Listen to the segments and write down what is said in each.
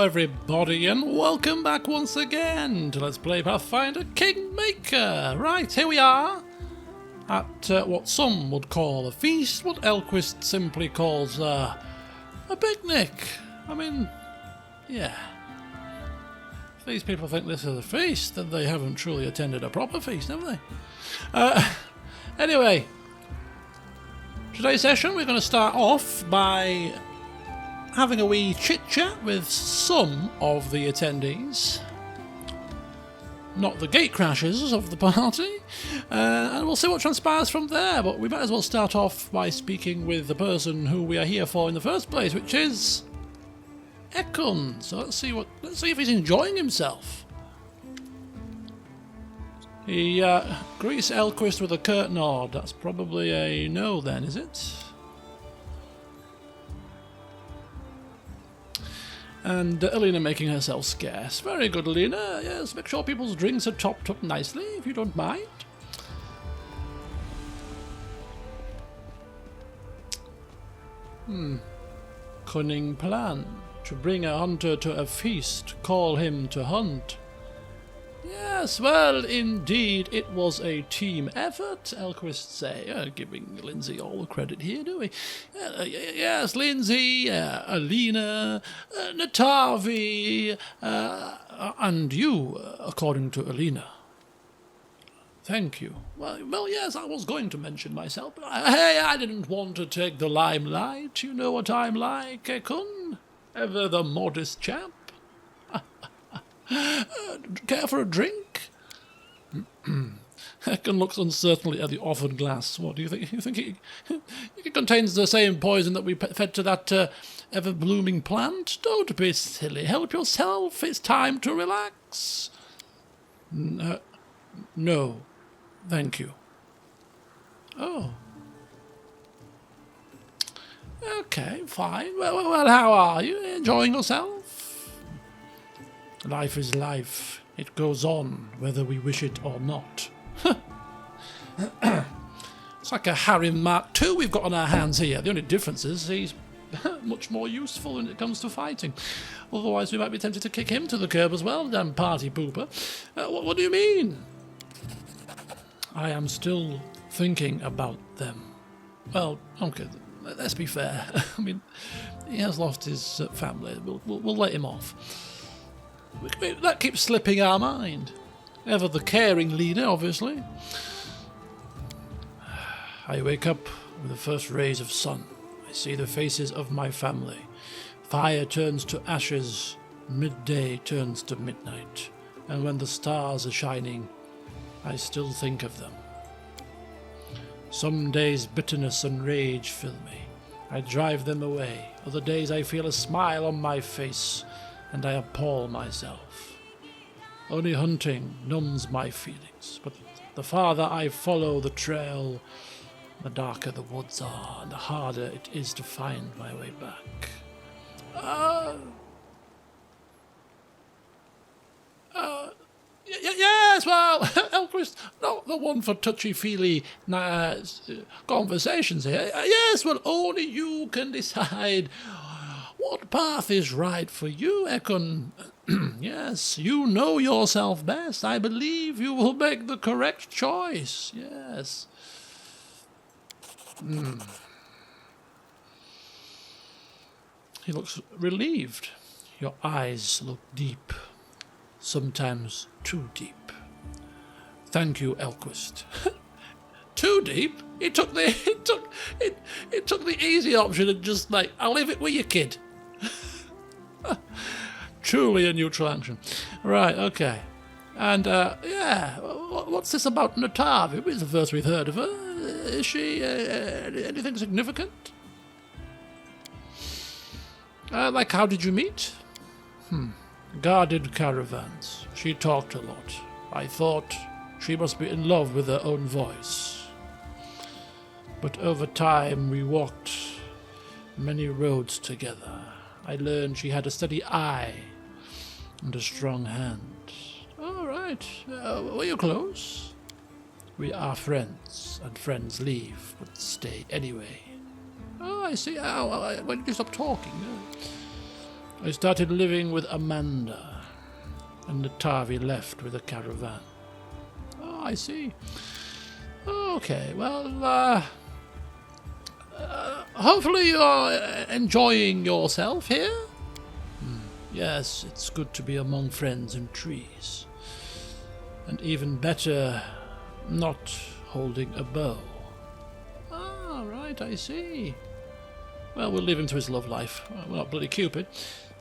everybody, and welcome back once again to Let's Play Pathfinder Kingmaker. Right, here we are at what some would call a feast, what Elquist simply calls a picnic. I mean, yeah. If these people think this is a feast, then they haven't truly attended a proper feast, have they? Anyway, today's session we're going to start off by having a wee chit-chat with some of the attendees, not the gatecrashers of the party, and we'll see what transpires from there. But we might as well start off by speaking with the person who we are here for in the first place, which is Ekun. So let's see if he's enjoying himself. He greets Elquist with a curt nod. That's probably a no then, is it? And Alina making herself scarce. Very good, Alina. Yes, make sure people's drinks are topped up nicely, if you don't mind. Cunning plan. To bring a hunter to a feast, call him to hunt. Yes, well, indeed, it was a team effort, Elquist say, giving Lindsay all the credit here, do we? Yes, Lindsay, Alina, Natavi, and you, according to Alina. Thank you. Well, yes, I was going to mention myself, but I didn't want to take the limelight. You know what I'm like, Ekun? Ever the modest chap. Care for a drink? Ekun looks uncertainly at the offered glass. What do you think? You think it contains the same poison that we fed to that ever-blooming plant? Don't be silly. Help yourself. It's time to relax. No. Thank you. Oh. Okay, fine. Well, how are you? Enjoying yourself? Life is life. It goes on, whether we wish it or not. It's like a Harry Mark II we've got on our hands here. The only difference is he's much more useful when it comes to fighting. Otherwise, we might be tempted to kick him to the curb as well, damn party pooper. What do you mean? I am still thinking about them. Well, okay, let's be fair. I mean, he has lost his family. We'll let him off. That keeps slipping our mind. Ever the caring leader, obviously. I wake up with the first rays of sun. I see the faces of my family. Fire turns to ashes. Midday turns to midnight. And when the stars are shining, I still think of them. Some days bitterness and rage fill me. I drive them away. Other days I feel a smile on my face, and I appall myself. Only hunting numbs my feelings, but the farther I follow the trail, the darker the woods are, and the harder it is to find my way back. Yes, well, Elquist, not the one for touchy-feely conversations here. Yes, well, only you can decide what path is right for you, Ekun. Yes, you know yourself best. I believe you will make the correct choice. Yes. He looks relieved. Your eyes look deep. Sometimes too deep. Thank you, Elquist. Too deep? It took the easy option and just like, I'll leave it with you, kid. Truly a neutral action. Right, okay. And, what's this about Natavi? It's the first we've heard of her. Is she anything significant? Like, how did you meet? Guarded caravans. She talked a lot. I thought she must be in love with her own voice. But over time we walked many roads together. I learned she had a steady eye and a strong hand. All right. Were you close? We are friends, and friends leave, but stay anyway. Oh, I see. When did you stop talking? I started living with Amanda, and Natavi left with a caravan. Oh, I see. Okay, well, hopefully you're enjoying yourself here. Yes, it's good to be among friends and trees. And even better, not holding a bow. Ah, right, I see. Well, we'll leave him to his love life. We're not bloody Cupid.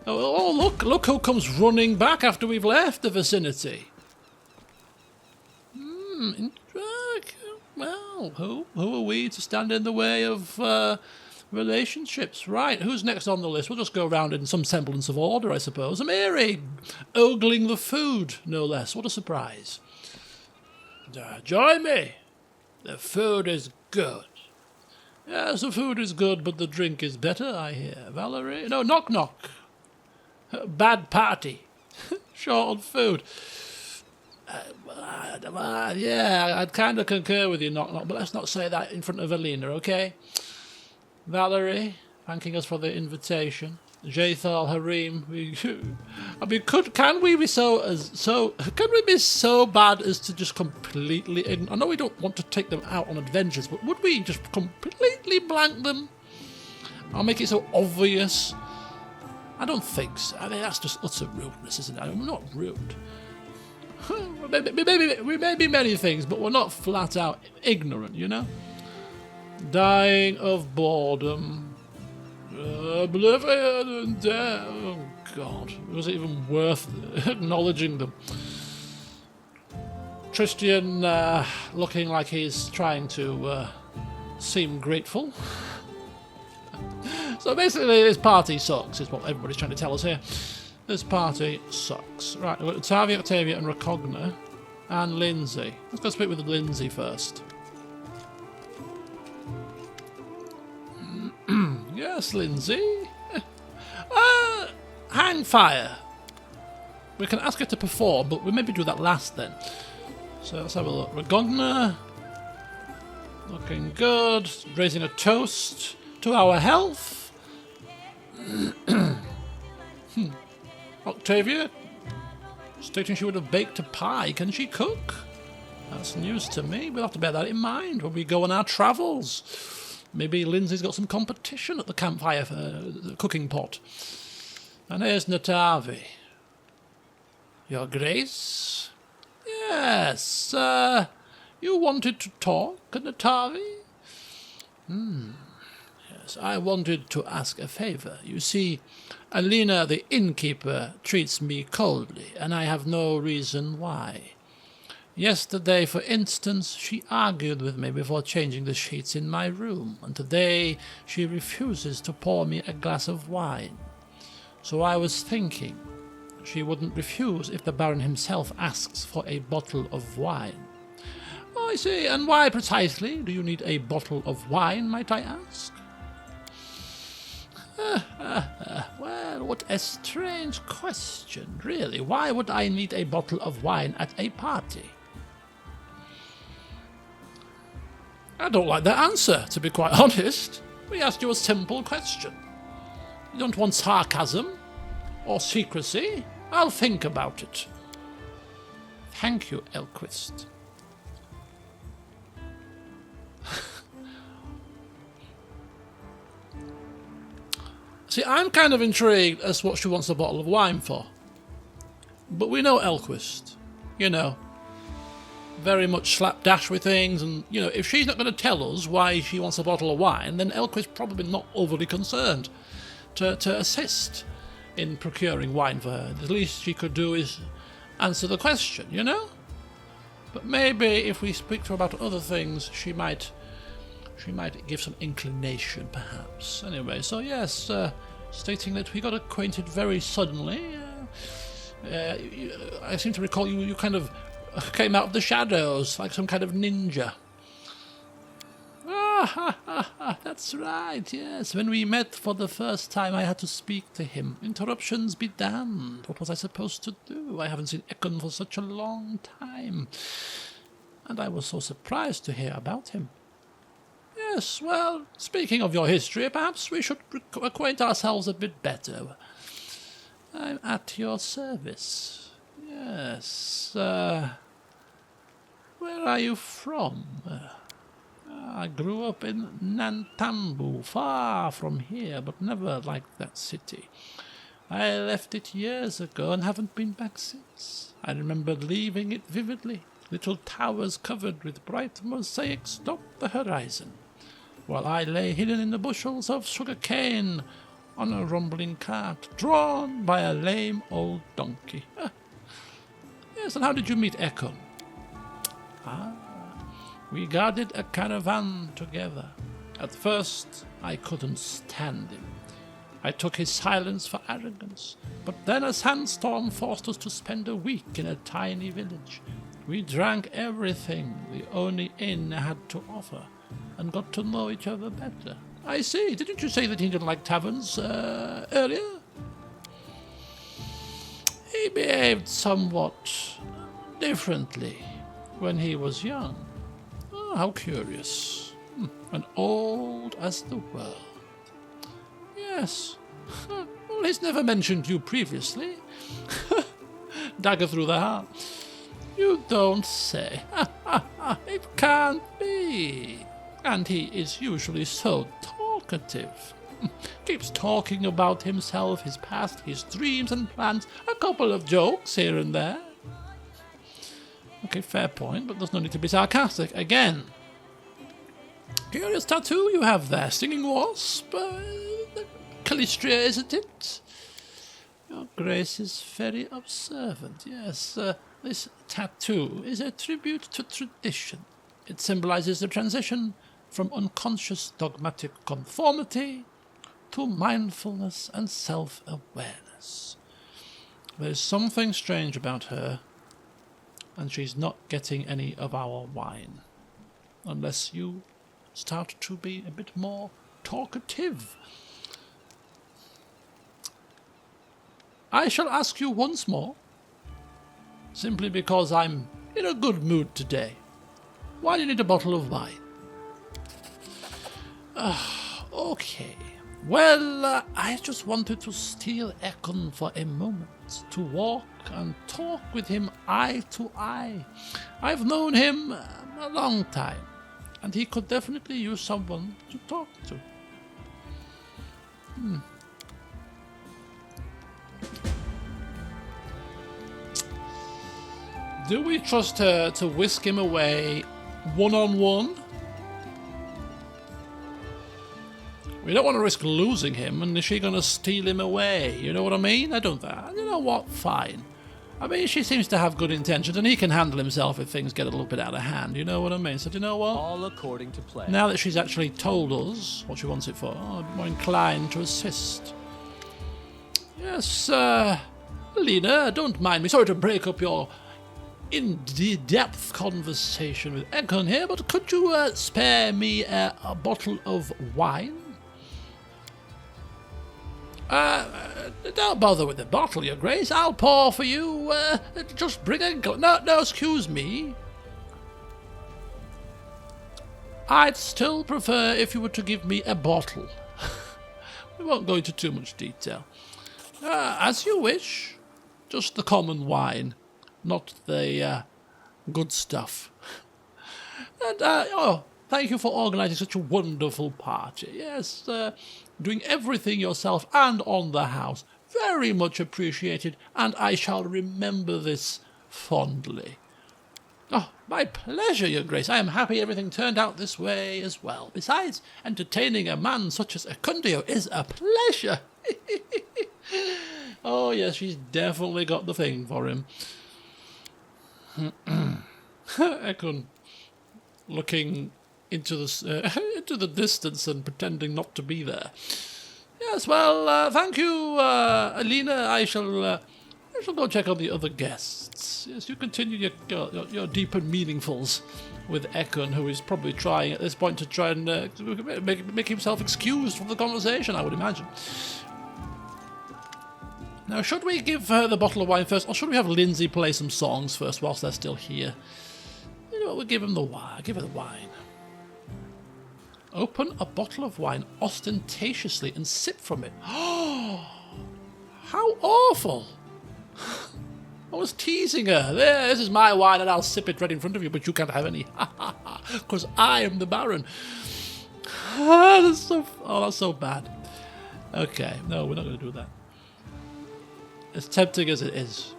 Oh, look who comes running back after we've left the vicinity. Well, who are we to stand in the way of relationships? Right, who's next on the list? We'll just go around in some semblance of order, I suppose. Amiri, ogling the food, no less. What a surprise. Join me. The food is good. Yes, the food is good, but the drink is better, I hear. Valerie? No, knock knock. Bad party. Short on food. Yeah, I'd kind of concur with you, knock knock, but let's not say that in front of Alina, okay? Valerie, thanking us for the invitation. Jathal, Harim, can we be so bad as to just completely I know we don't want to take them out on adventures, but would we just completely blank them? I'll make it so obvious. I don't think so. I mean, that's just utter rudeness, isn't it? I'm not rude. We may be many things, but we're not flat out ignorant, you know? Dying of boredom. Oblivion and death. Oh, God. Was it even worth acknowledging them? Tristian looking like he's trying to seem grateful. So basically, this party sucks, is what everybody's trying to tell us here. This party sucks. Right, we've got Tavia, Octavia, and Recogna, and Lindsay. Let's go speak with Lindsay first. Yes, Lindsay. Hang fire. We can ask her to perform, but we maybe do that last then. So let's have a look. Recogna. Looking good. Raising a toast to our health. Octavia, stating she would have baked a pie. Can she cook? That's news to me. We'll have to bear that in mind when we go on our travels. Maybe Lindsay's got some competition at the campfire for the cooking pot. And here's Natavi. Your Grace? Yes, you wanted to talk, Natavi? Yes, I wanted to ask a favour. You see, Alina the innkeeper treats me coldly, and I have no reason why. Yesterday, for instance, she argued with me before changing the sheets in my room, and today she refuses to pour me a glass of wine. So I was thinking, she wouldn't refuse if the Baron himself asks for a bottle of wine. Oh, I see, and why precisely do you need a bottle of wine, might I ask? Well, what a strange question, really. Why would I need a bottle of wine at a party? I don't like that answer, to be quite honest. We asked you a simple question. You don't want sarcasm or secrecy? I'll think about it. Thank you, Elquist. See, I'm kind of intrigued as to what she wants a bottle of wine for. But we know Elquist, you know. Very much slapdash with things, and, you know, if she's not going to tell us why she wants a bottle of wine, then Elquist's probably not overly concerned to assist in procuring wine for her. The least she could do is answer the question, you know? But maybe if we speak to her about other things, she might give some inclination, perhaps. Anyway, so yes, stating that we got acquainted very suddenly. I seem to recall you kind of came out of the shadows like some kind of ninja. That's right, yes. When we met for the first time, I had to speak to him. Interruptions be damned. What was I supposed to do? I haven't seen Ekon for such a long time. And I was so surprised to hear about him. Yes, well, speaking of your history, perhaps we should acquaint ourselves a bit better. I'm at your service. Yes, where are you from? I grew up in Nantambu, far from here, but never liked that city. I left it years ago and haven't been back since. I remember leaving it vividly. Little towers covered with bright mosaics dot the horizon, while I lay hidden in the bushels of sugar cane on a rumbling cart, drawn by a lame old donkey. Yes, and how did you meet Ekon? We guarded a caravan together. At first, I couldn't stand him. I took his silence for arrogance, but then a sandstorm forced us to spend a week in a tiny village. We drank everything the only inn had to offer, and got to know each other better. I see. Didn't you say that he didn't like taverns earlier? He behaved somewhat differently when he was young. Oh, how curious. And old as the world. Yes. Well, he's never mentioned you previously. Dagger through the heart. You don't say. It can't be. And he is usually so talkative. Keeps talking about himself, his past, his dreams and plans. A couple of jokes here and there. Okay, fair point, but there's no need to be sarcastic. Again. Curious tattoo you have there. Singing wasp. Calistria, isn't it? Your Grace is very observant. Yes, this tattoo is a tribute to tradition. It symbolizes the transition from unconscious dogmatic conformity to mindfulness and self-awareness. There's something strange about her, and she's not getting any of our wine. Unless you start to be a bit more talkative. I shall ask you once more, simply because I'm in a good mood today. Why do you need a bottle of wine? Okay. Well, I just wanted to steal Ekon for a moment, to walk and talk with him eye to eye. I've known him a long time, and he could definitely use someone to talk to. Do we trust her to whisk him away one-on-one? We don't want to risk losing him, and is she going to steal him away? You know what I mean? I don't. You know what? Fine. I mean, she seems to have good intentions, and he can handle himself if things get a little bit out of hand. You know what I mean? So do you know what? All according to plan. Now that she's actually told us what she wants it for, I'm more inclined to assist. Yes, Lena, don't mind me. Sorry to break up your in-depth conversation with Ekon here, but could you spare me a bottle of wine? Don't bother with the bottle, Your Grace. I'll pour for you. Just bring a No, excuse me. I'd still prefer if you were to give me a bottle. We won't go into too much detail. As you wish. Just the common wine, not the good stuff. And, thank you for organising such a wonderful party. Yes, doing everything yourself and on the house. Very much appreciated, and I shall remember this fondly. Oh, my pleasure, Your Grace. I am happy everything turned out this way as well. Besides, entertaining a man such as Ekundio is a pleasure. Oh, yes, she's definitely got the thing for him. Ekun, looking into the distance and pretending not to be there. Yes, well, thank you, Alina. I shall go check on the other guests. Yes, you continue your deep and meaningfuls with Ekun, who is probably trying at this point to try and make himself excused from the conversation, I would imagine. Now, should we give her the bottle of wine first, or should we have Lindsay play some songs first whilst they're still here? You know what, we'll give him the wine. Give her the wine. Open a bottle of wine ostentatiously and sip from it. Oh, How awful. I was teasing her. There, this is my wine and I'll sip it right in front of you, but you can't have any. Because I am the Baron. That's so bad. Okay, no, we're not going to do that. As tempting as it is.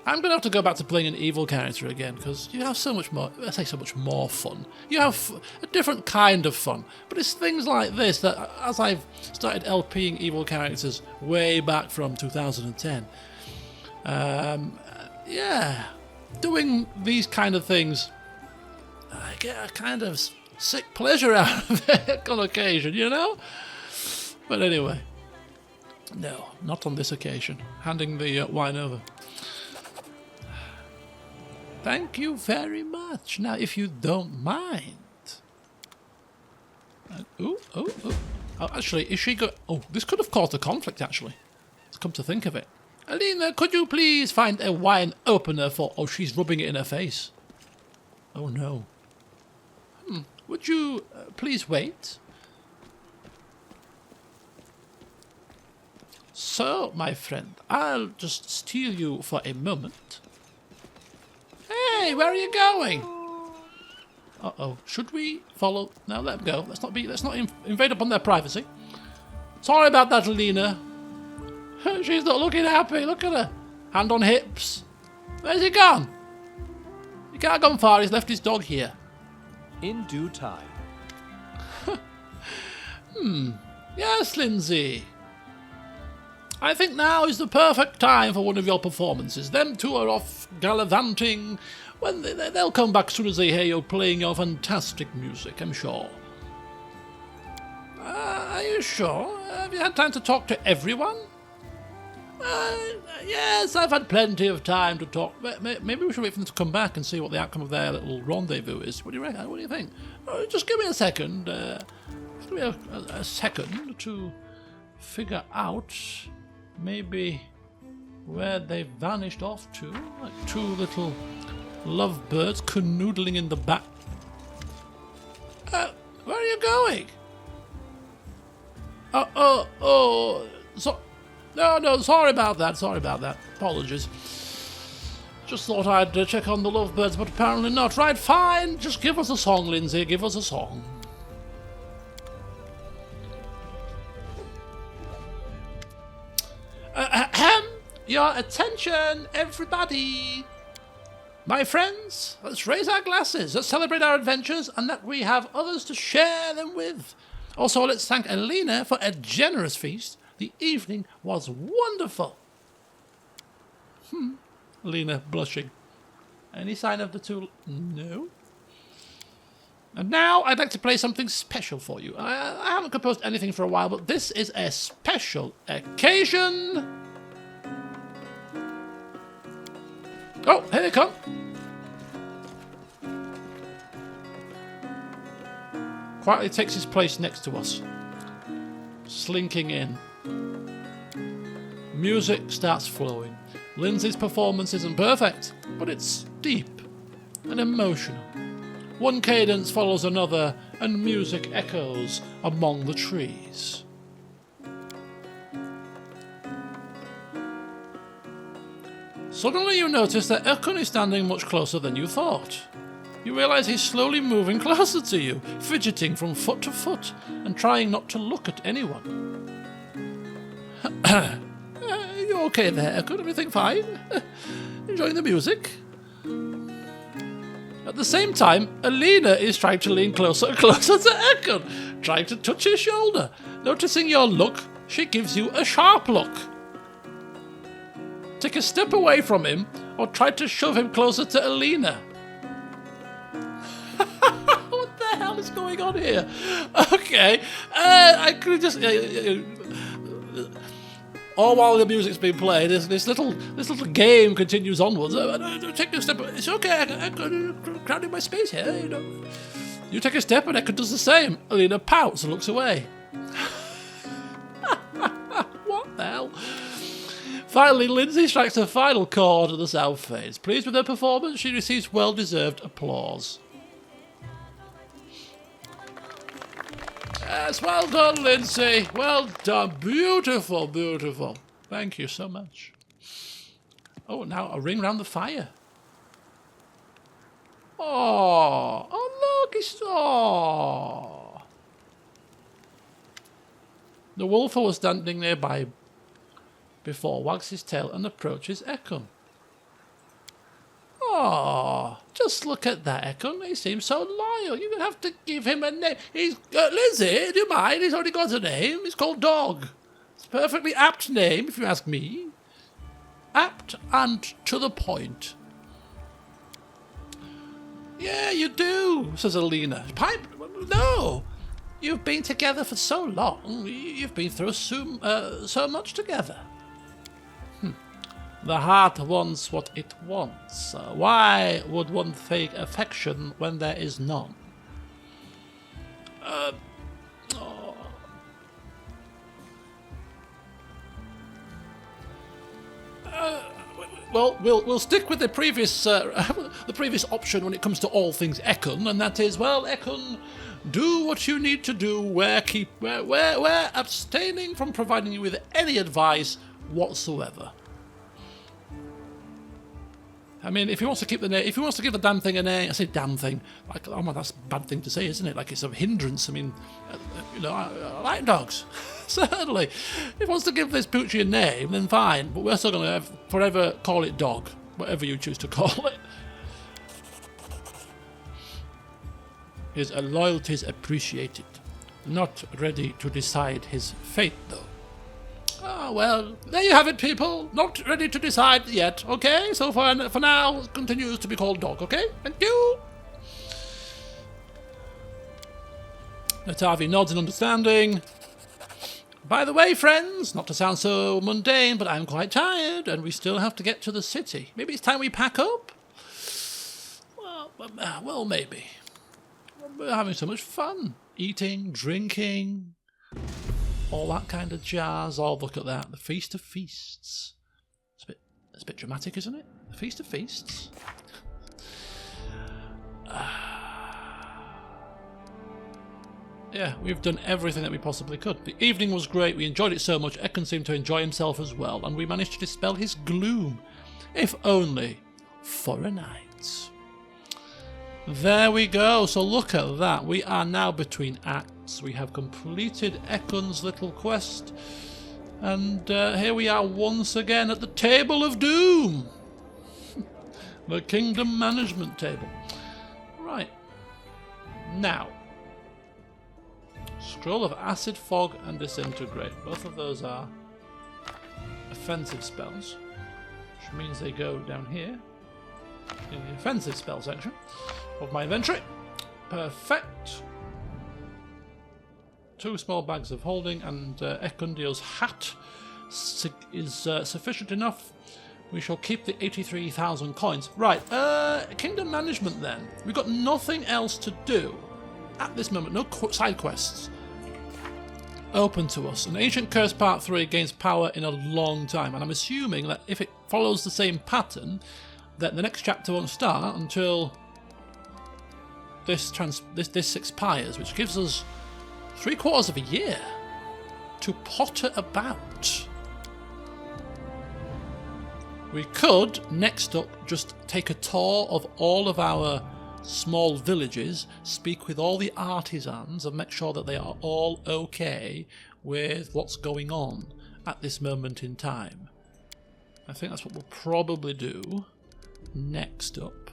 I'm going to have to go back to playing an evil character again, because you have so much more, I say so much more fun. You have a different kind of fun. But it's things like this that, as I've started LPing evil characters way back from 2010, yeah, doing these kind of things, I get a kind of sick pleasure out of it on occasion, you know? But anyway, no, not on this occasion. Handing the wine over. Thank you very much. Now, if you don't mind. Oh, actually, is she go? Oh, this could have caused a conflict, actually. Let's come to think of it. Alina, could you please find a wine opener for... Oh, she's rubbing it in her face. Oh, no. Would you please wait? So, my friend, I'll just steal you for a moment. Hey, where are you going? Uh-oh. Should we follow? No, let them go. Let's not invade upon their privacy. Sorry about that, Alina. She's not looking happy. Look at her. Hand on hips. Where's he gone? He can't go far. He's left his dog here. In due time. Yes, Lindsay. I think now is the perfect time for one of your performances. Them two are off gallivanting. When they'll come back as soon as they hear you playing your fantastic music, I'm sure. Are you sure? Have you had time to talk to everyone? Yes, I've had plenty of time to talk. Maybe we should wait for them to come back and see what the outcome of their little rendezvous is. What do you reckon? What do you think? Just give me a second. Give me a second to figure out maybe where they vanished off to. Like two little lovebirds canoodling in the back. Where are you going? No, sorry about that. Apologies. Just thought I'd check on the lovebirds, but apparently not. Right, fine. Just give us a song, Lindsay. Give us a song. Your attention, everybody. My friends, let's raise our glasses. Let's celebrate our adventures and that we have others to share them with. Also, let's thank Alina for a generous feast. The evening was wonderful. Alina blushing. Any sign of the two? No. And now I'd like to play something special for you. I haven't composed anything for a while, but this is a special occasion. Oh, here they come. Quietly takes his place next to us. Slinking in. Music starts flowing. Lindsay's performance isn't perfect, but it's deep and emotional. One cadence follows another, and music echoes among the trees. Suddenly you notice that Ekun is standing much closer than you thought. You realise he's slowly moving closer to you, fidgeting from foot to foot, and trying not to look at anyone. You okay there, Ekun? Everything fine? Enjoying the music? At the same time, Alina is trying to lean closer and closer to Ekun, trying to touch his shoulder. Noticing your look, she gives you a sharp look. Take a step away from him, or try to shove him closer to Alina. What the hell is going on here? Okay, I could just... all while the music's being played, this little game continues onwards. Take a step. It's okay. I'm crowding my space here. You know. You take a step, and Ekun does the same. Alina pouts and looks away. What the hell? Finally, Lindsay strikes her final chord and the sound fades. Pleased with her performance, she receives well-deserved applause. Yes, well done, Lindsay. Well done. Beautiful, beautiful. Thank you so much. Oh, now a ring round the fire. Oh, look, it's... Oh. The wolf who was standing nearby before wags his tail and approaches Ekun. Oh, just look at that, Ekun. He seems so loyal. You're going to have to give him a name. He's... Lizzie, do you mind? He's already got a name. He's called Dog. It's a perfectly apt name, if you ask me. Apt and to the point. Yeah, you do, says Alina. Pipe? No. You've been together for so long. You've been through so much together. The heart wants what it wants. Why would one fake affection when there is none? Well, we'll stick with the previous option when it comes to all things Ekun, and that is, well, Ekun, do what you need to do. We're abstaining from providing you with any advice whatsoever. I mean, if he wants to keep the name, if he wants to give the damn thing a name, I say damn thing, like, oh man, that's a bad thing to say, isn't it? Like it's a hindrance. I mean, I like dogs, certainly. If he wants to give this poochie a name, then fine, but we're still going to forever call it Dog, whatever you choose to call it. His loyalty is appreciated. Not ready to decide his fate, though. Ah, well, there you have it, people. Not ready to decide yet, okay? So for now, it continues to be called Dog, okay? Thank you. Natavi nods in understanding. By the way, friends, not to sound so mundane, but I'm quite tired, and we still have to get to the city. Maybe it's time we pack up? Well, maybe. We're having so much fun. Eating, drinking... all that kind of jazz. Oh, look at that. The Feast of Feasts. It's a bit dramatic, isn't it? The Feast of Feasts. Yeah, we've done everything that we possibly could. The evening was great. We enjoyed it so much. Ekun seemed to enjoy himself as well, and we managed to dispel his gloom. If only for a night. There we go. So look at that. We are now between acts. We have completed Ekun's little quest. And here we are once again at the Table of Doom. The Kingdom Management Table. Right. Now. Scroll of Acid, Fog and Disintegrate. Both of those are offensive spells. Which means they go down here. In the offensive spell section of my inventory. Perfect. 2 small bags of holding, and Ekundiel's hat is sufficient enough. We shall keep the 83,000 coins. Right, Kingdom Management then. We've got nothing else to do at this moment. No side quests open to us. An Ancient Curse Part 3 gains power in a long time, and I'm assuming that if it follows the same pattern, that the next chapter won't start until this expires, which gives us 3/4 of a year to potter about. We could, next up, just take a tour of all of our small villages, speak with all the artisans and make sure that they are all okay with what's going on at this moment in time. I think that's what we'll probably do next up.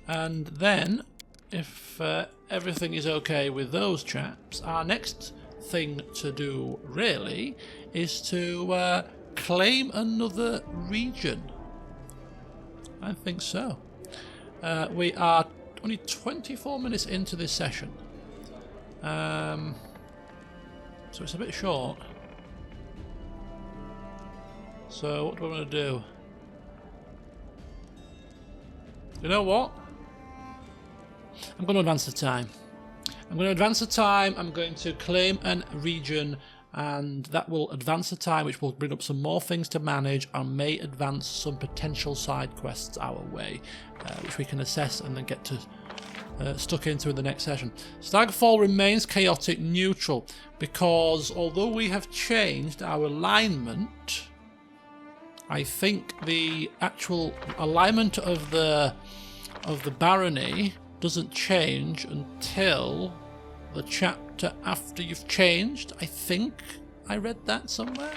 And then, if everything is okay with those chaps, our next thing to do, really, is to claim another region. I think so. We are only 24 minutes into this session. So it's a bit short. So what do I want to do? You know what? I'm going to advance the time. I'm going to claim a region, and that will advance the time, which will bring up some more things to manage and may advance some potential side quests our way, which we can assess and then get to stuck into in the next session. Stagfall remains chaotic neutral because although we have changed our alignment I think the actual alignment of the barony doesn't change until the chapter after you've changed. I think I read that somewhere.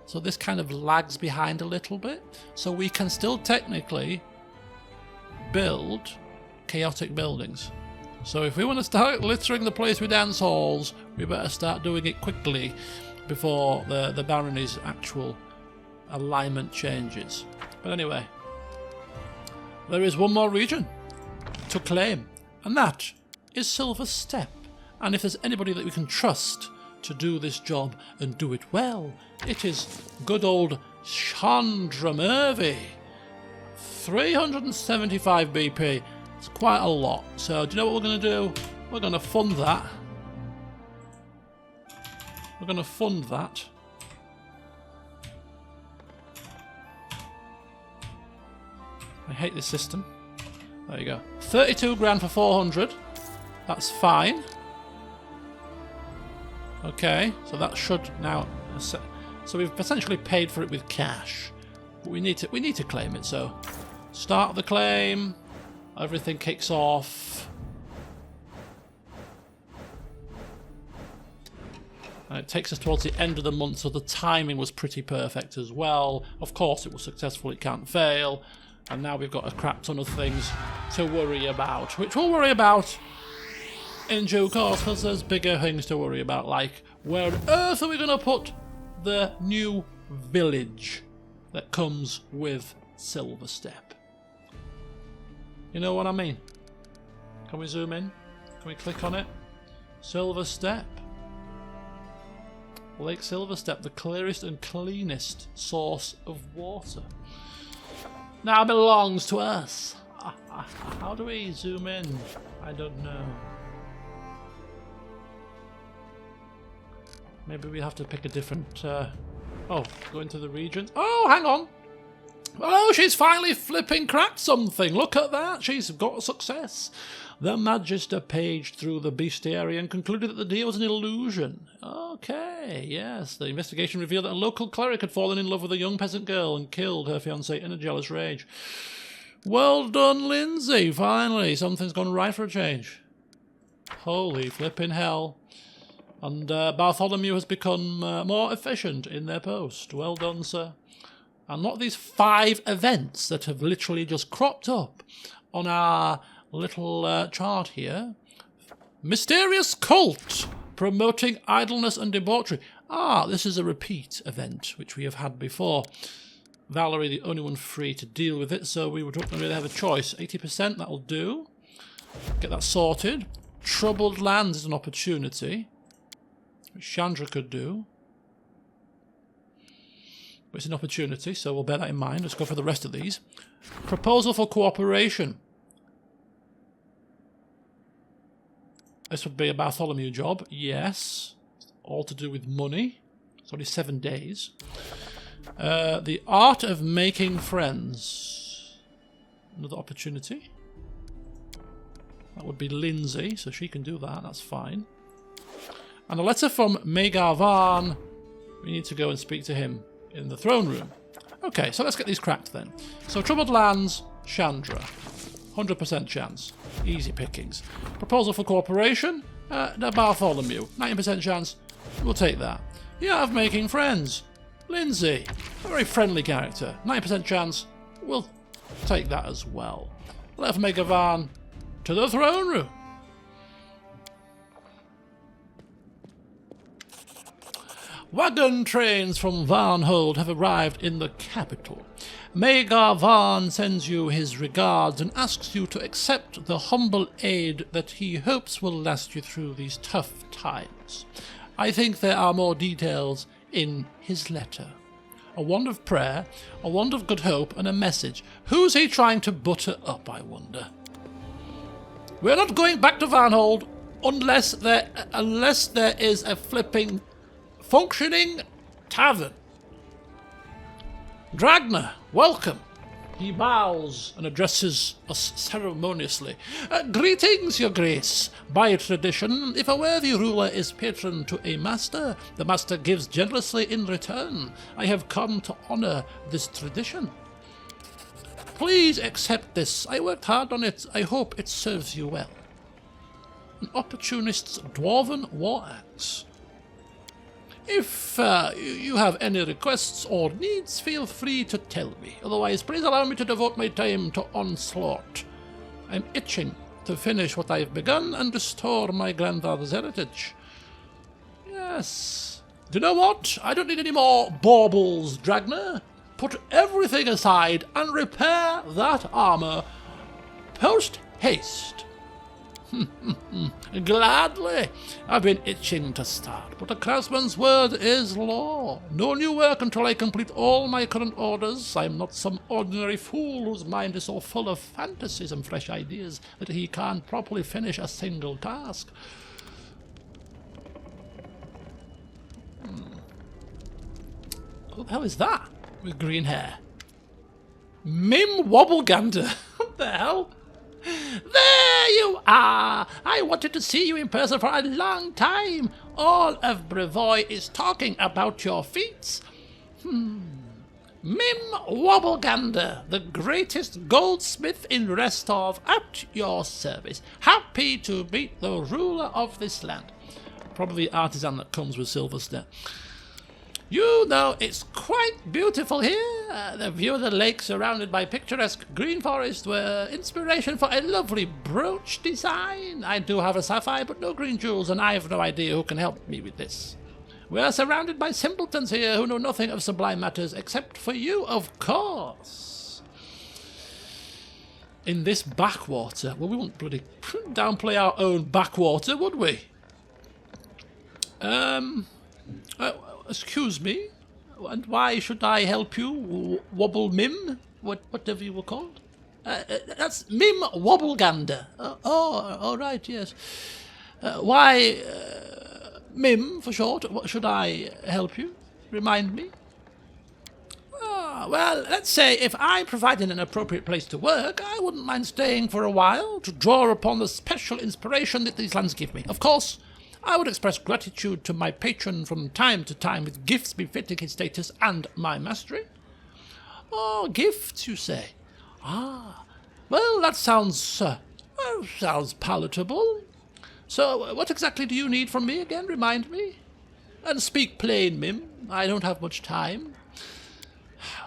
So this kind of lags behind a little bit. So we can still technically build chaotic buildings. So if we want to start littering the place with dance halls, we better start doing it quickly before the barony's actual alignment changes. But anyway, there is one more region to claim, and that is Silver Step. And if there's anybody that we can trust to do this job and do it well, it is good old Chandra Murphy. 375 BP. It's quite a lot. So do you know what we're going to do? We're going to fund that. We're going to fund that. I hate this system. There you go. 32 grand for 400. That's fine. Okay, so that should now... So we've essentially paid for it with cash. But we need to claim it, so... Start the claim. Everything kicks off. And it takes us towards the end of the month, so the timing was pretty perfect as well. Of course, it was successful, it can't fail. And now we've got a crap ton of things to worry about, which we'll worry about in due course, because there's bigger things to worry about, like where on earth are we going to put the new village that comes with Silver Step? You know what I mean? Can we zoom in? Can we click on it? Silver Step. Lake Silver Step, the clearest and cleanest source of water, now belongs to us. How do we zoom in? I don't know. Maybe we have to pick a different... Oh, go into the region. Oh, hang on. Oh, she's finally flipping cracked something. Look at that. She's got success. The Magister paged through the bestiary and concluded that the deal was an illusion. Okay, yes. The investigation revealed that a local cleric had fallen in love with a young peasant girl and killed her fiancé in a jealous rage. Well done, Lindsay. Finally, something's gone right for a change. Holy flipping hell. And Bartholomew has become more efficient in their post. Well done, sir. And not these 5 events that have literally just cropped up on our little chart here. Mysterious cult promoting idleness and debauchery. Ah, this is a repeat event, which we have had before. Valerie, the only one free to deal with it, so we don't really have a choice. 80%, that'll do. Get that sorted. Troubled lands is an opportunity, which Chandra could do. But it's an opportunity, so we'll bear that in mind. Let's go for the rest of these. Proposal for cooperation. This would be a Bartholomew job, yes. All to do with money. It's only 7 days. The art of making friends. Another opportunity. That would be Lindsay, so she can do that, that's fine. And a letter from Magar Varn. We need to go and speak to him in the throne room. Okay, so let's get these cracked then. So Troubled Lands, Chandra. 100% chance. Easy pickings. Proposal for cooperation, Bartholomew. 90% chance. We'll take that. The art of making friends, Lindsay. A very friendly character. 90% chance. We'll take that as well. Letter from Magar Varn to the throne room. Wagon trains from Varnhold have arrived in the capital. Magar Varn sends you his regards and asks you to accept the humble aid that he hopes will last you through these tough times. I think there are more details in his letter. A wand of prayer, a wand of good hope, and a message. Who's he trying to butter up, I wonder? We're not going back to Varnhold unless there is a flipping functioning tavern. Dragna, welcome. He bows and addresses us ceremoniously. Greetings, your grace. By tradition, if a worthy ruler is patron to a master, the master gives generously in return. I have come to honour this tradition. Please accept this. I worked hard on it. I hope it serves you well. An opportunist's dwarven war axe. If you have any requests or needs, feel free to tell me. Otherwise, please allow me to devote my time to onslaught. I'm itching to finish what I've begun and restore my grandfather's heritage. Yes. Do you know what? I don't need any more baubles, Dragner. Put everything aside and repair that armour post-haste. Gladly. I've been itching to start, but a craftsman's word is law. No new work until I complete all my current orders. I'm not some ordinary fool whose mind is so full of fantasies and fresh ideas that he can't properly finish a single task. Who the hell is that with green hair? Mim Wobblegander. What the hell? There you are! I wanted to see you in person for a long time. All of Brevoy is talking about your feats. Mim Wobblegander, the greatest goldsmith in Restov, at your service. Happy to meet the ruler of this land. Probably the artisan that comes with Silverstone. You know, it's quite beautiful here. The view of the lake surrounded by picturesque green forest were inspiration for a lovely brooch design. I do have a sapphire, but no green jewels, and I have no idea who can help me with this. We are surrounded by simpletons here who know nothing of sublime matters, except for you, of course. In this backwater, well, we wouldn't bloody downplay our own backwater, would we? Excuse me, and why should I help you, Wobble Mim? Whatever you were called? That's Mim Wobblegander. All right, yes. Why, Mim for short? What should I help you? Remind me. Well, let's say if I'm providing an appropriate place to work, I wouldn't mind staying for a while to draw upon the special inspiration that these lands give me. Of course, I would express gratitude to my patron from time to time with gifts befitting his status and my mastery. Oh, gifts, you say? Ah, well, that sounds palatable. So, what exactly do you need from me again? Remind me. And speak plain, Mim. I don't have much time.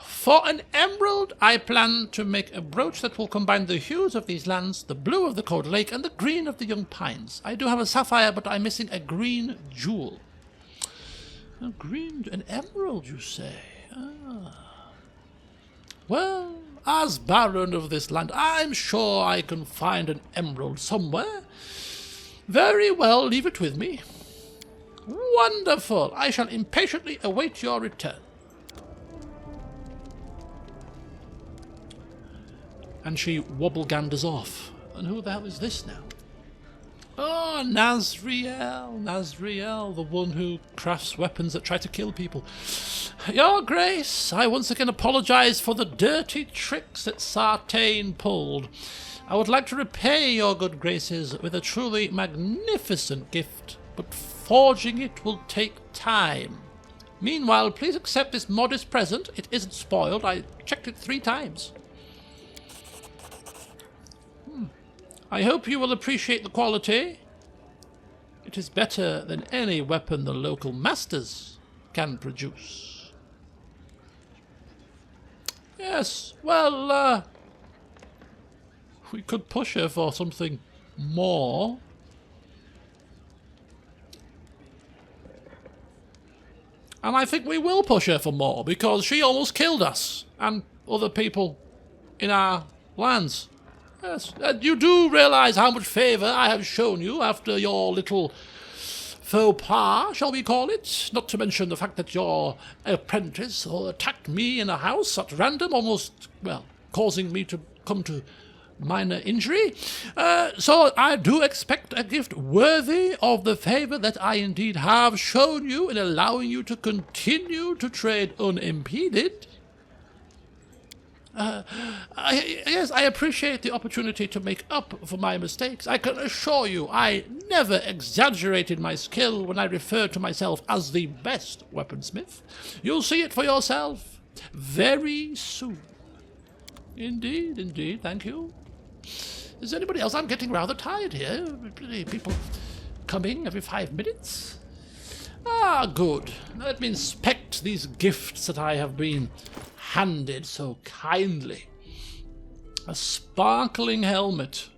For an emerald, I plan to make a brooch that will combine the hues of these lands, the blue of the cold lake, and the green of the young pines. I do have a sapphire, but I'm missing a green jewel. An emerald, you say? Ah. Well, as Baron of this land, I'm sure I can find an emerald somewhere. Very well, leave it with me. Wonderful! I shall impatiently await your return. And she wobbleganders off. And who the hell is this now? Oh, Nazriel, the one who crafts weapons that try to kill people. Your Grace, I once again apologise for the dirty tricks that Sartain pulled. I would like to repay your good graces with a truly magnificent gift, but forging it will take time. Meanwhile, please accept this modest present. It isn't spoiled. I checked it 3 times. I hope you will appreciate the quality. It is better than any weapon the local masters can produce. Yes, well, we could push her for something more. And I think we will push her for more, because she almost killed us and other people in our lands. Yes, you do realise how much favour I have shown you after your little faux pas, shall we call it? Not to mention the fact that your apprentice attacked me in a house at random, almost, well, causing me to come to minor injury. So I do expect a gift worthy of the favour that I indeed have shown you in allowing you to continue to trade unimpeded. Yes, I appreciate the opportunity to make up for my mistakes. I can assure you I never exaggerated my skill when I referred to myself as the best weaponsmith. You'll see it for yourself very soon. Indeed, indeed, thank you. Is anybody else? I'm getting rather tired here. People coming every 5 minutes. Ah, good. Let me inspect these gifts that I have been handed so kindly. A sparkling helmet.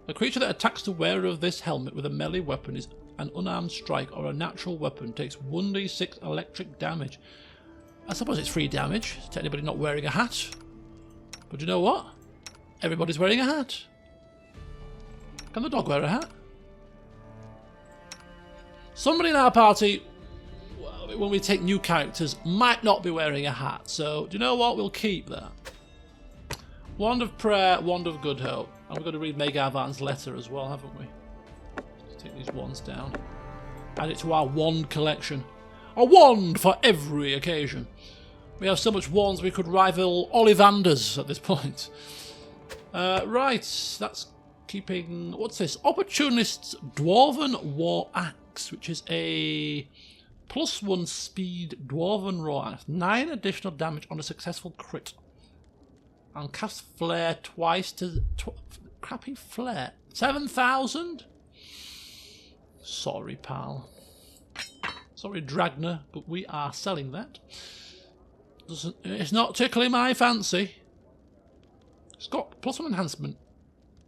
A creature that attacks the wearer of this helmet with a melee weapon is an unarmed strike or a natural weapon takes 1d6 electric damage. I suppose it's free damage to anybody not wearing a hat. But you know what? Everybody's wearing a hat. Can the dog wear a hat? Somebody in our party, when we take new characters, might not be wearing a hat. So, do you know what? We'll keep that. Wand of Prayer, Wand of Good Hope. And we're going to read Megarvan's letter as well, haven't we? Let's take these wands down. Add it to our wand collection. A wand for every occasion. We have so much wands we could rival Ollivanders at this point. Right, that's keeping... What's this? Opportunist's Dwarven War Axe, which is a +1 speed Dwarven War Axe. 9 additional damage on a successful crit. And cast Flare twice to... crappy Flare. 7,000? Sorry, pal. Sorry, Dragner, but we are selling that. It's not tickling my fancy. It's got +1 enhancement,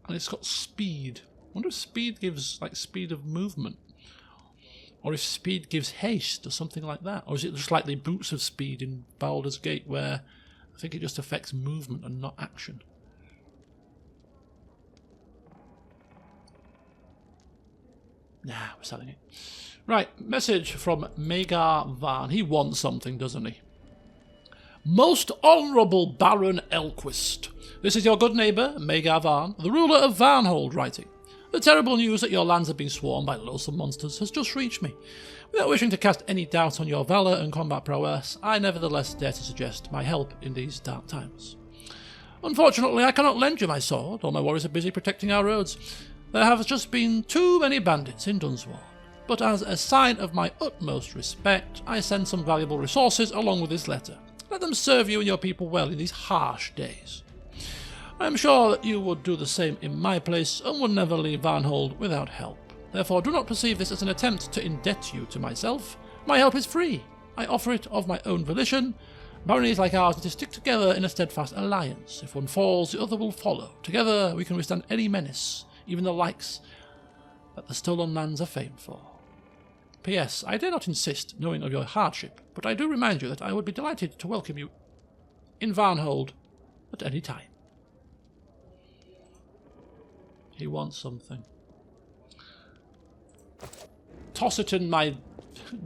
and it's got speed. I wonder if speed gives, like, speed of movement. Or if speed gives haste, or something like that. Or is it just like the Boots of Speed in Baldur's Gate, where I think it just affects movement and not action. Nah, we're selling it. Right, message from Megarvan. He wants something, doesn't he? Most Honourable Baron Elquist, this is your good neighbour, Megarvan, the ruler of Varnhold, writing. The terrible news that your lands have been swarmed by loathsome monsters has just reached me. Without wishing to cast any doubt on your valour and combat prowess, I nevertheless dare to suggest my help in these dark times. Unfortunately, I cannot lend you my sword, all my warriors are busy protecting our roads. There have just been too many bandits in Dunswald. But as a sign of my utmost respect, I send some valuable resources along with this letter. Let them serve you and your people well in these harsh days. I am sure that you would do the same in my place and would never leave Varnhold without help. Therefore, do not perceive this as an attempt to indebt you to myself. My help is free. I offer it of my own volition. Baronies like ours need to stick together in a steadfast alliance. If one falls, the other will follow. Together we can withstand any menace, even the likes that the stolen lands are famed for. P.S. I dare not insist, knowing of your hardship, but I do remind you that I would be delighted to welcome you in Varnhold at any time. He wants something. Toss it in my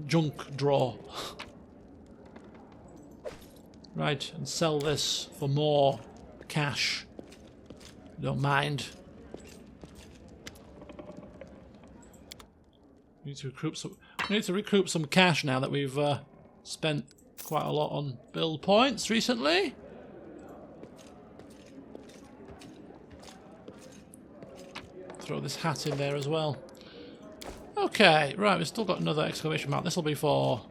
junk drawer. Right, and sell this for more cash. Don't mind. We need to recoup some cash now that we've spent quite a lot on build points recently. Throw this hat in there as well. Okay, right, we've still got another exclamation mark. This'll be for,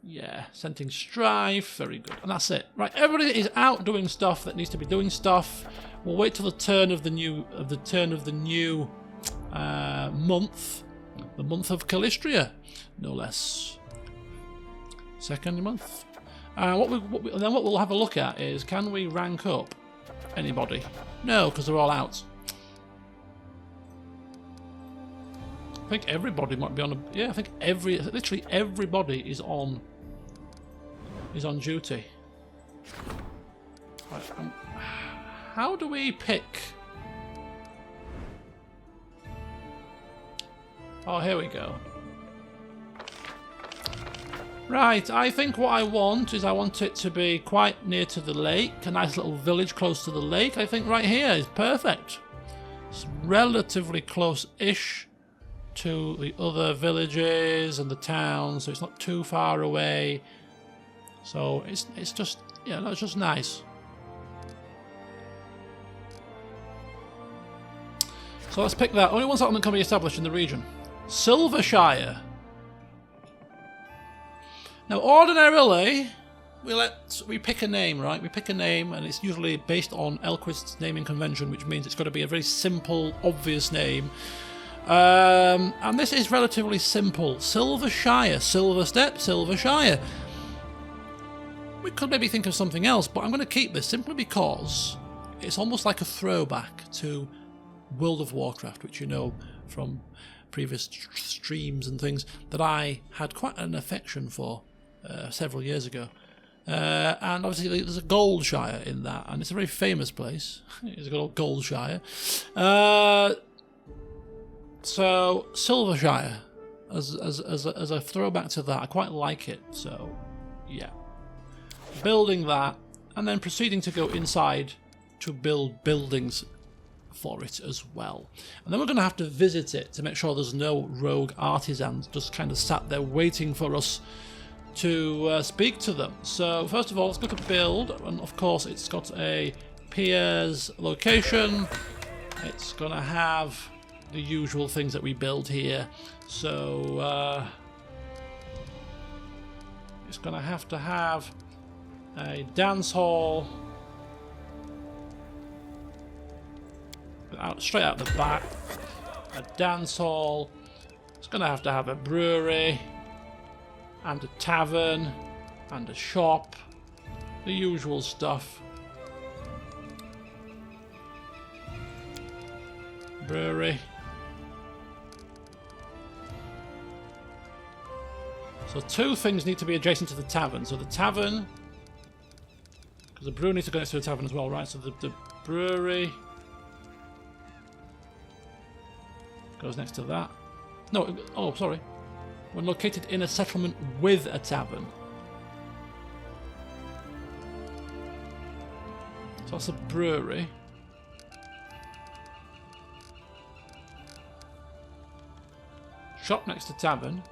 yeah, scenting strife. Very good. And that's it. Right, everybody is out doing stuff that needs to be doing stuff. We'll wait till the turn of the new month, the month of Calistria, no less. Second month. Then what we'll have a look at is, can we rank up anybody? No, because they're all out. I think everybody might be on a... Yeah, I think literally everybody is on duty. Right, how do we pick? Oh, here we go. Right, I think what I want is I want it to be quite near to the lake. A nice little village close to the lake. I think right here is perfect. It's relatively close-ish to the other villages and the towns, so it's not too far away. So it's just, yeah, that's just nice. So let's pick that. Only one settlement can be established in the region. Silvershire. Now, ordinarily, we pick a name, right? We pick a name, and it's usually based on Elquist's naming convention, which means it's got to be a very simple, obvious name. And this is relatively simple. Silvershire. Silver Step, Silvershire. We could maybe think of something else, but I'm going to keep this simply because it's almost like a throwback to World of Warcraft, which you know from previous streams and things that I had quite an affection for several years ago. And obviously there's a Goldshire in that, and it's a very famous place. It's a good old Goldshire. So Silvershire, as a throwback to that, I quite like it. So yeah, building that, and then proceeding to go inside to build buildings for it as well. And then we're going to have to visit it to make sure there's no rogue artisans just kind of sat there waiting for us to speak to them. So first of all, let's go to build, and of course it's got a Piers location. It's going to have the usual things that we build here. So it's going to have a dance hall straight out the back, a dance hall. It's going to have a brewery and a tavern and a shop, the usual stuff. Brewery. So two things need to be adjacent to the tavern. So the tavern, because the brewery needs to go next to the tavern as well, right? So the brewery goes next to that. No, oh, sorry. We're located in a settlement with a tavern. So that's a brewery. Shop next to tavern.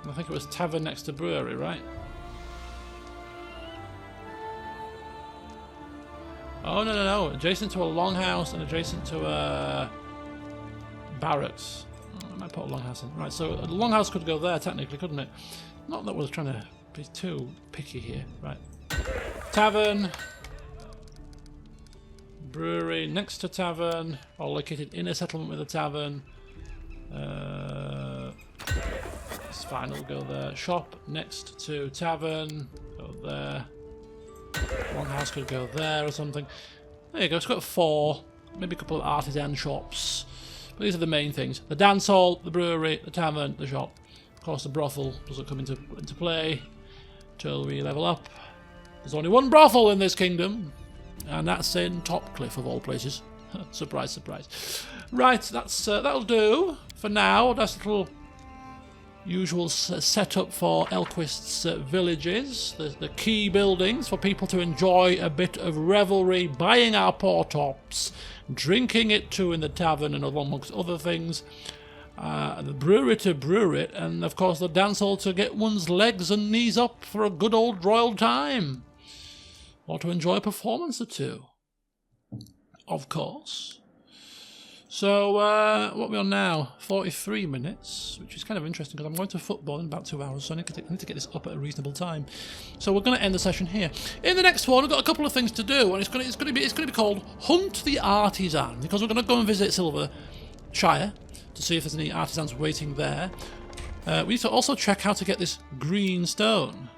And I think it was tavern next to brewery, right? Oh, no. Adjacent to a longhouse and adjacent to a barracks. I might put a longhouse in. Right, so a longhouse could go there technically, couldn't it? Not that we're trying to be too picky here. Right. Tavern. Brewery next to tavern. Or located in a settlement with a tavern. It's fine, it'll go there. Shop next to tavern. Go there. Longhouse could go there or something. There you go, it's got 4. Maybe a couple of artisan shops. But these are the main things. The dance hall, the brewery, the tavern, the shop. Of course, the brothel doesn't come into play till we level up. There's only one brothel in this kingdom, and that's in Topcliffe of all places. Surprise, surprise. Right, that'll do for now. That's a little usual setup for Elquist's villages. The key buildings for people to enjoy a bit of revelry, buying our poor tops, drinking it too in the tavern and amongst other things. The brewery to brew it, and of course the dance hall to get one's legs and knees up for a good old royal time. Or to enjoy a performance or two. Of course. So, what are we on now? 43 minutes, which is kind of interesting because I'm going to football in about 2 hours, so I need to get this up at a reasonable time. So we're going to end the session here. In the next one, we've got a couple of things to do, and it's going to be called Hunt the Artisan, because we're going to go and visit Silvershire to see if there's any artisans waiting there. We need to also check how to get this green stone.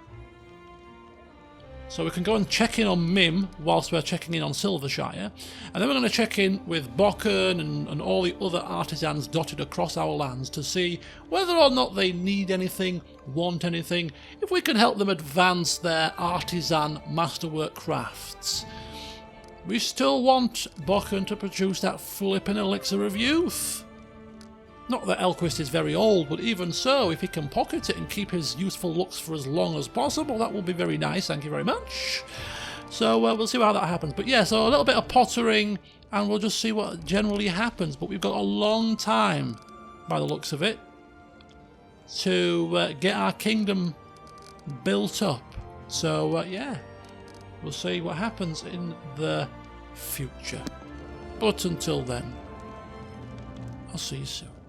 So we can go and check in on Mim whilst we're checking in on Silvershire. And then we're going to check in with Bokken and all the other artisans dotted across our lands to see whether or not they need anything, want anything, if we can help them advance their artisan masterwork crafts. We still want Bokken to produce that flippin' elixir of youth. Not that Elquist is very old, but even so, if he can pocket it and keep his youthful looks for as long as possible, that will be very nice, thank you very much. So we'll see how that happens. But yeah, so a little bit of pottering, and we'll just see what generally happens. But we've got a long time, by the looks of it, to get our kingdom built up. So yeah, we'll see what happens in the future. But until then, I'll see you soon.